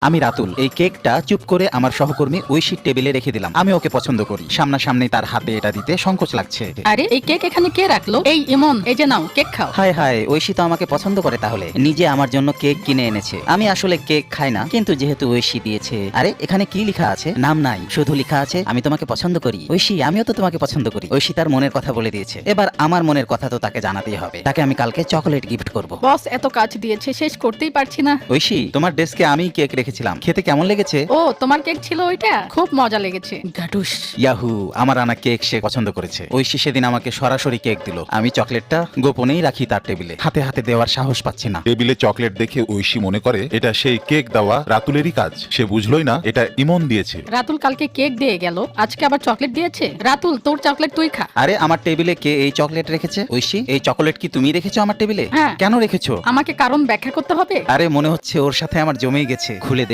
আমি রাতুল এই কেকটা চুপ করে আমার সহকর্মী ঐশীর টেবিলে রেখে দিলাম। আমি ওকে পছন্দ করি, সামনাসামনি তার হাতে এটা দিতে সংকোচ লাগছে। আরে এই কেক এখানে কে রাখলো? এই ইমন, এই যে নাও কেক খাও। হায় হায়, ঐশী তো আমাকে পছন্দ করে, তাহলে নিজে আমার জন্য কেক কিনে এনেছে। আমি আসলে কেক খাই না, কিন্তু যেহেতু ঐশী দিয়েছে। আরে এখানে কি লেখা আছে? নাম নাই, শুধু লেখা আছে আমি তোমাকে পছন্দ করি। ঐশী, আমিও তো তোমাকে পছন্দ করি। ঐশী তার মনের কথা বলে দিয়েছে, এবার আমার মনের কথা তো তাকে জানাতেই হবে। তাকে আমি কালকে চকোলেট গিফট করব। বস এত কাজ দিয়েছে, শেষ করতেই পারছি না। ঐশী, তোমার ডেস্কে আমি কেক রেখেছিলাম, খেতে কেমন লেগেছে? ও, তোমার কেক ছিল ওইটা? খুব মজা লেগেছে। গাটুস। ইয়াহু, আমার আনা কেক সে পছন্দ করেছে। ঐশী সেদিন আমাকে সরাসরি কেক দিল। আমি চকলেটটা গোপনেই রাখি তার টেবিলে, হাতে হাতে দেওয়ার সাহস পাচ্ছি না। টেবিলে চকলেট দেখে ঐশী মনে করে এটা সেই কেক দেওয়া রাতুলেরই কাজ। সে বুঝলোই না এটা ইমন দিয়েছে। রাতুল কালকে কেক দিয়ে গেল, আজকে আবার চকলেট দিয়েছে। রাতুল, তোর চকলেট তুই খা। আরে আমার টেবিলে কে এই চকলেট রেখেছে? ঐশী, এই চকলেট কি তুমি রেখেছো আমার টেবিলে? হ্যাঁ। কেন রেখেছো? আমাকে কারণ ব্যাখ্যা করতে হবে? আরে মনে হচ্ছে ওর সাথে আমার জমেই গেছে। খুলে